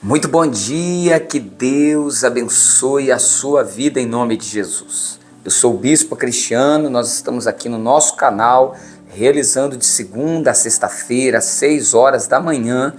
Muito bom dia, que Deus abençoe a sua vida em nome de Jesus. Eu sou o Bispo Cristiano, nós estamos aqui no nosso canal, realizando de segunda a sexta-feira, às 6 horas da manhã,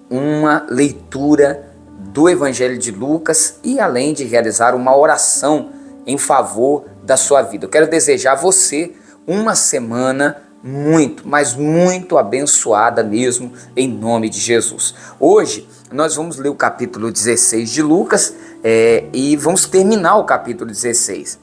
uma leitura do Evangelho de Lucas e além de realizar uma oração em favor da sua vida. Eu quero desejar a você uma semana muito, mas muito abençoada mesmo, em nome de Jesus. Hoje nós vamos ler o capítulo 16 de Lucas e vamos terminar o capítulo 16.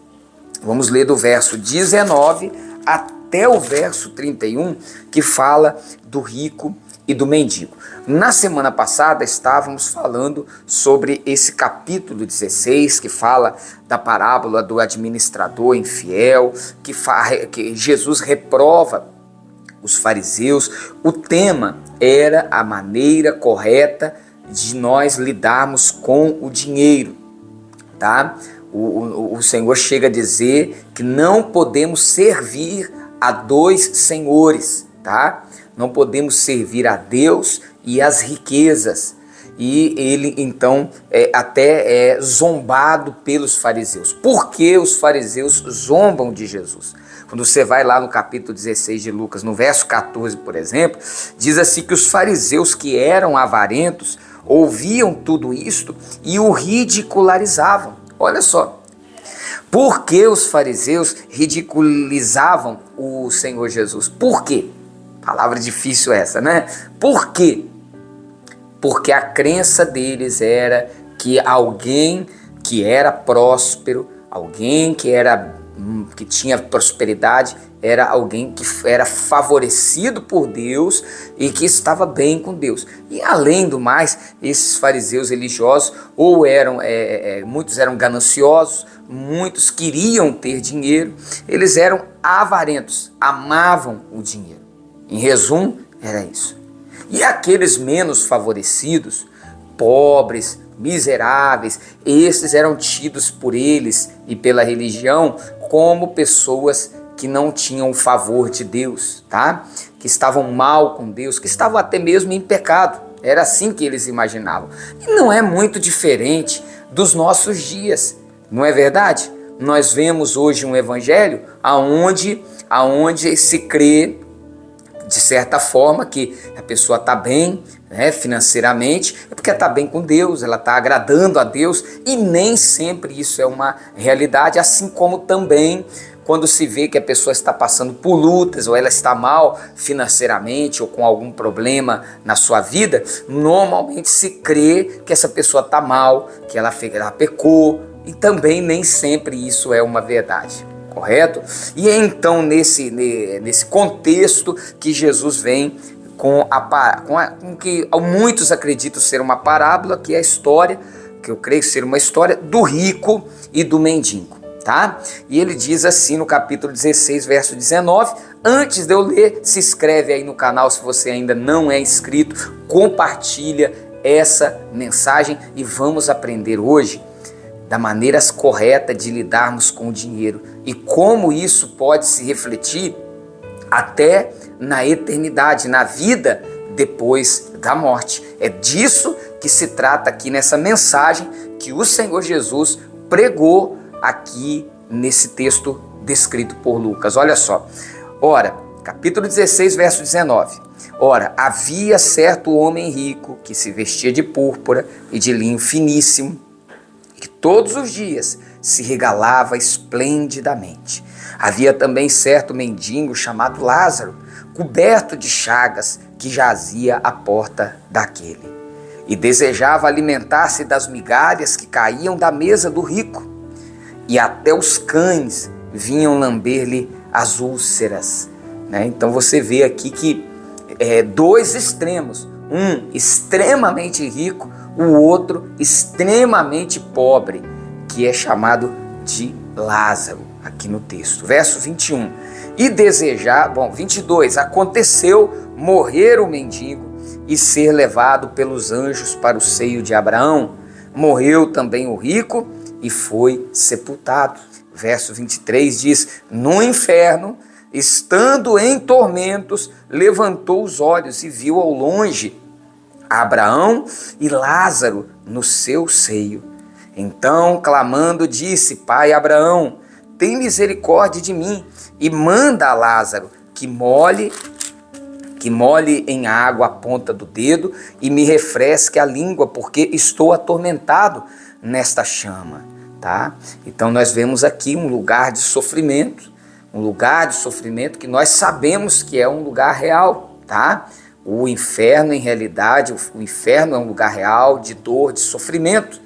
Vamos ler do verso 19 até o verso 31, que fala do rico e do mendigo. Na semana passada estávamos falando sobre esse capítulo 16, que fala da parábola do administrador infiel, que Jesus reprova os fariseus. O tema era a maneira correta de nós lidarmos com o dinheiro, tá? O Senhor chega a dizer que não podemos servir a dois senhores, tá? Não podemos servir a Deus e as riquezas. E ele então até é zombado pelos fariseus. Por que os fariseus zombam de Jesus? Quando você vai lá no capítulo 16 de Lucas, no verso 14, por exemplo, diz assim que os fariseus que eram avarentos ouviam tudo isto e o ridicularizavam. Olha só, por que os fariseus ridicularizavam o Senhor Jesus? Por quê? Palavra difícil essa, né? Por quê? Porque a crença deles era que alguém que era próspero, alguém que tinha prosperidade, era alguém que era favorecido por Deus e que estava bem com Deus. E além do mais, esses fariseus religiosos muitos eram gananciosos, muitos queriam ter dinheiro, eles eram avarentos, amavam o dinheiro. Em resumo, era isso. E aqueles menos favorecidos, pobres, miseráveis, esses eram tidos por eles e pela religião como pessoas que não tinham o favor de Deus, tá? Que estavam mal com Deus, que estavam até mesmo em pecado. Era assim que eles imaginavam. E não é muito diferente dos nossos dias, não é verdade? Nós vemos hoje um evangelho aonde se crê, de certa forma, que a pessoa está bem, né, financeiramente, é porque está bem com Deus, ela está agradando a Deus, e nem sempre isso é uma realidade, assim como também quando se vê que a pessoa está passando por lutas, ou ela está mal financeiramente, ou com algum problema na sua vida, normalmente se crê que essa pessoa está mal, que ela pecou, e também nem sempre isso é uma verdade. Correto? E é então nesse contexto que Jesus vem com que muitos acreditam ser uma parábola, que é a história, que eu creio ser uma história do rico e do mendigo, tá? E ele diz assim no capítulo 16, verso 19, antes de eu ler, se inscreve aí no canal se você ainda não é inscrito, compartilha essa mensagem e vamos aprender hoje da maneira correta de lidarmos com o dinheiro e como isso pode se refletir até na eternidade, na vida depois da morte. É disso que se trata aqui nessa mensagem que o Senhor Jesus pregou aqui nesse texto descrito por Lucas. Olha só, ora, capítulo 16, verso 19. Ora, havia certo homem rico que se vestia de púrpura e de linho finíssimo, que todos os dias se regalava esplendidamente. Havia também certo mendigo chamado Lázaro, coberto de chagas, que jazia à porta daquele, e desejava alimentar-se das migalhas que caíam da mesa do rico, e até os cães vinham lamber-lhe as úlceras. Então você vê aqui que dois extremos, um extremamente rico, o outro extremamente pobre, que é chamado de Lázaro, aqui no texto. Verso 21. 22. Aconteceu morrer o mendigo e ser levado pelos anjos para o seio de Abraão. Morreu também o rico e foi sepultado. Verso 23 diz, no inferno, estando em tormentos, levantou os olhos e viu ao longe Abraão e Lázaro no seu seio. Então, clamando, disse: Pai Abraão, tem misericórdia de mim e manda a Lázaro que molhe em água a ponta do dedo e me refresque a língua, porque estou atormentado nesta chama. Tá? Então nós vemos aqui um lugar de sofrimento que nós sabemos que é um lugar real, tá? O inferno, em realidade, o inferno é um lugar real de dor, de sofrimento,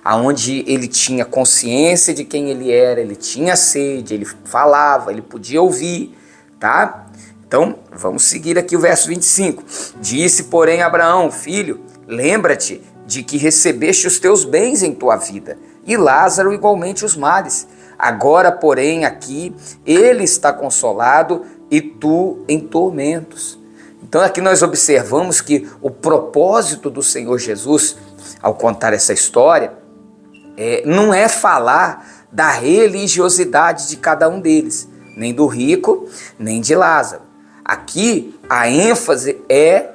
aonde ele tinha consciência de quem ele era, ele tinha sede, ele falava, ele podia ouvir, tá? Então, vamos seguir aqui o verso 25. Disse, porém, Abraão, filho, lembra-te de que recebeste os teus bens em tua vida, e Lázaro igualmente os males. Agora, porém, aqui ele está consolado e tu em tormentos. Então aqui nós observamos que o propósito do Senhor Jesus, ao contar essa história, não é falar da religiosidade de cada um deles, nem do rico, nem de Lázaro. Aqui a ênfase é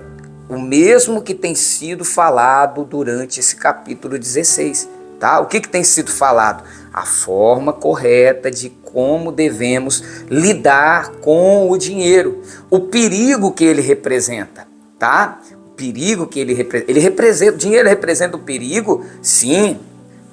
o mesmo que tem sido falado durante esse capítulo 16. Tá? O que tem sido falado? A forma correta de como devemos lidar com o dinheiro, o perigo que ele representa, tá? O perigo que ele representa, o dinheiro representa o perigo? Sim,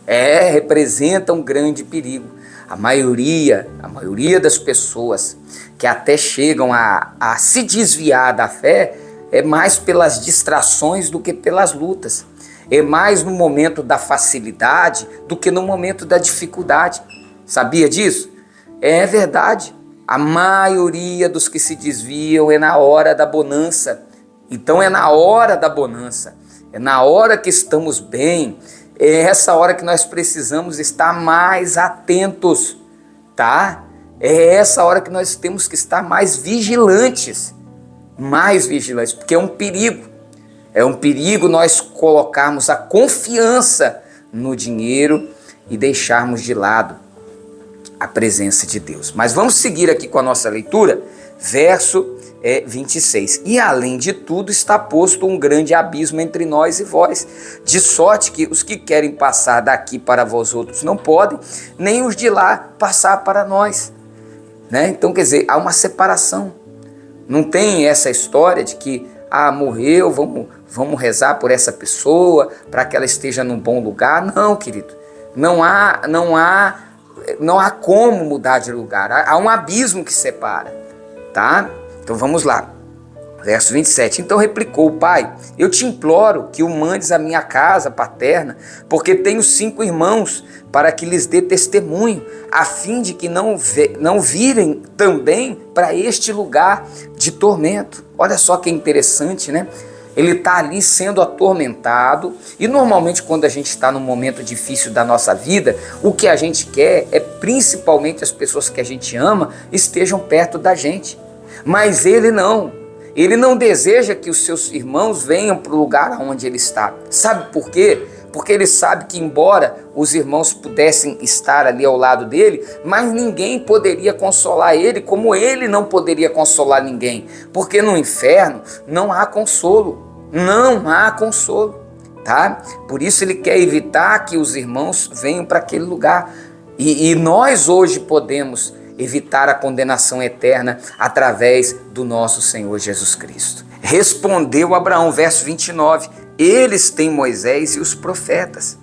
representa um grande perigo. A maioria das pessoas que até chegam a se desviar da fé é mais pelas distrações do que pelas lutas. É mais no momento da facilidade do que no momento da dificuldade. Sabia disso? É verdade. A maioria dos que se desviam é na hora da bonança. Então é na hora da bonança. É na hora que estamos bem. É essa hora que nós precisamos estar mais atentos, tá? É essa hora que nós temos que estar mais vigilantes. Mais vigilantes, porque é um perigo. É um perigo nós colocarmos a confiança no dinheiro e deixarmos de lado a presença de Deus. Mas vamos seguir aqui com a nossa leitura, verso 26. E além de tudo está posto um grande abismo entre nós e vós, de sorte que os que querem passar daqui para vós outros não podem, nem os de lá passar para nós. Né? Então, quer dizer, há uma separação. Não tem essa história de que morreu, vamos rezar por essa pessoa, para que ela esteja num bom lugar. Não, querido, não há como mudar de lugar, há um abismo que separa, tá? Então vamos lá, verso 27, então replicou o pai, eu te imploro que o mandes à minha casa paterna, porque tenho 5 irmãos, para que lhes dê testemunho, a fim de que não virem também para este lugar de tormento. Olha só que interessante, né? Ele está ali sendo atormentado e normalmente quando a gente está num momento difícil da nossa vida, o que a gente quer é principalmente as pessoas que a gente ama estejam perto da gente. Mas ele não deseja que os seus irmãos venham para o lugar onde ele está. Sabe por quê? Porque ele sabe que embora os irmãos pudessem estar ali ao lado dele, mas ninguém poderia consolar ele como ele não poderia consolar ninguém. Porque no inferno não há consolo. Não há consolo, tá? Por isso ele quer evitar que os irmãos venham para aquele lugar. E nós hoje podemos evitar a condenação eterna através do nosso Senhor Jesus Cristo. Respondeu Abraão, verso 29, eles têm Moisés e os profetas,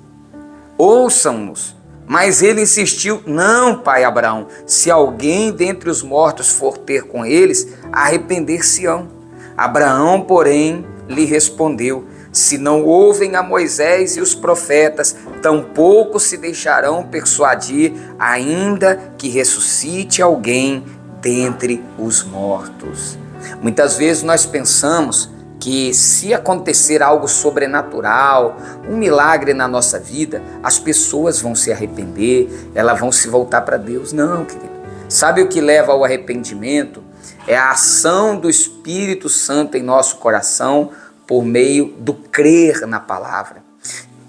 ouçam-nos. Mas ele insistiu, não, pai Abraão, se alguém dentre os mortos for ter com eles, arrepender-se-ão. Abraão, porém, lhe respondeu, se não ouvem a Moisés e os profetas, tampouco se deixarão persuadir, ainda que ressuscite alguém dentre os mortos. Muitas vezes nós pensamos que se acontecer algo sobrenatural, um milagre na nossa vida, as pessoas vão se arrepender, elas vão se voltar para Deus. Não, querido. Sabe o que leva ao arrependimento? É a ação do Espírito Santo em nosso coração por meio do crer na palavra.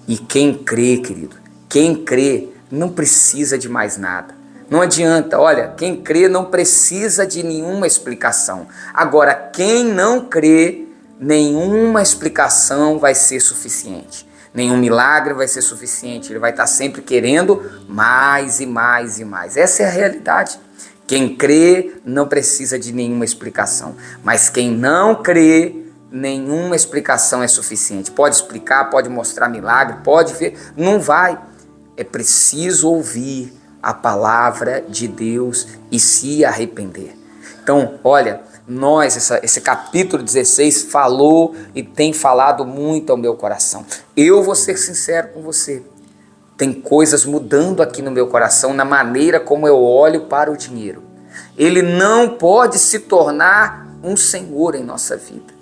E quem crê, querido, quem crê não precisa de mais nada. Não adianta, olha, quem crê não precisa de nenhuma explicação. Agora, quem não crê nenhuma explicação vai ser suficiente. Nenhum milagre vai ser suficiente. Ele vai estar sempre querendo mais e mais e mais. Essa é a realidade. Quem crê não precisa de nenhuma explicação. Mas quem não crê, nenhuma explicação é suficiente. Pode explicar, pode mostrar milagre, pode ver. Não vai. É preciso ouvir a palavra de Deus e se arrepender. Então, olha, esse capítulo 16 falou e tem falado muito ao meu coração. Eu vou ser sincero com você. Tem coisas mudando aqui no meu coração, na maneira como eu olho para o dinheiro. Ele não pode se tornar um senhor em nossa vida.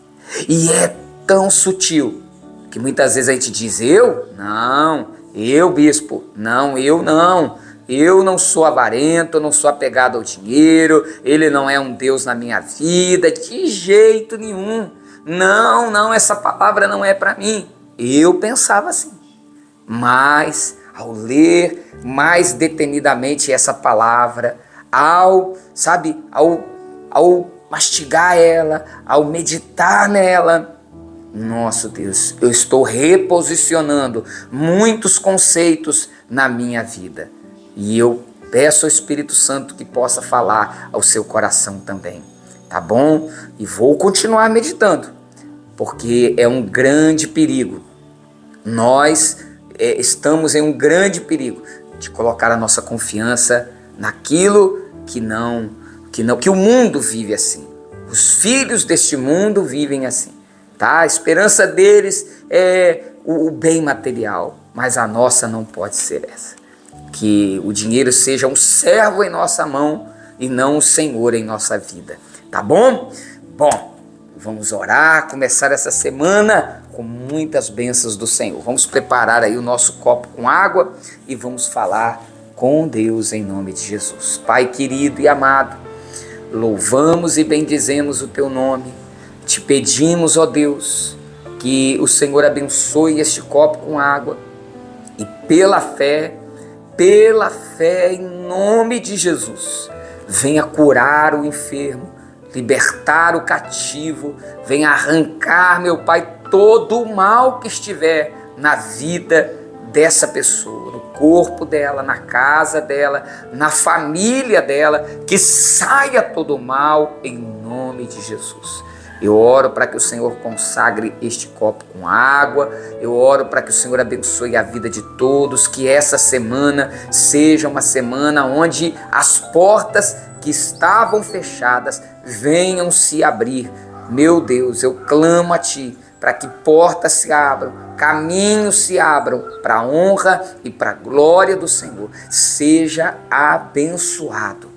E é tão sutil que muitas vezes a gente diz, eu bispo, eu não sou avarento, eu não sou apegado ao dinheiro, ele não é um Deus na minha vida, de jeito nenhum. Não, essa palavra não é para mim. Eu pensava assim, mas ao ler mais detenidamente essa palavra, ao mastigar ela, ao meditar nela, nosso Deus, eu estou reposicionando muitos conceitos na minha vida. E eu peço ao Espírito Santo que possa falar ao seu coração também, tá bom? E vou continuar meditando, porque é um grande perigo. Nós estamos em um grande perigo de colocar a nossa confiança naquilo que o mundo vive assim. Os filhos deste mundo vivem assim, tá? A esperança deles é o bem material, mas a nossa não pode ser essa. Que o dinheiro seja um servo em nossa mão e não um senhor em nossa vida, tá bom? Bom, vamos orar, começar essa semana com muitas bênçãos do Senhor. Vamos preparar aí o nosso copo com água e vamos falar com Deus em nome de Jesus. Pai querido e amado, louvamos e bendizemos o teu nome. Te pedimos, ó Deus, que o Senhor abençoe este copo com água e pela fé, em nome de Jesus, venha curar o enfermo, libertar o cativo, venha arrancar, meu Pai, todo o mal que estiver na vida dessa pessoa, no corpo dela, na casa dela, na família dela, que saia todo o mal em nome de Jesus. Eu oro para que o Senhor consagre este copo com água, eu oro para que o Senhor abençoe a vida de todos, que essa semana seja uma semana onde as portas que estavam fechadas venham se abrir. Meu Deus, eu clamo a Ti para que portas se abram, caminhos se abram para a honra e para a glória do Senhor. Seja abençoado.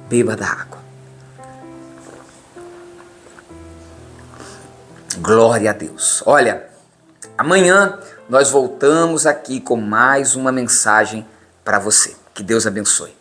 Beba da água. Glória a Deus. Olha, amanhã nós voltamos aqui com mais uma mensagem para você. Que Deus abençoe.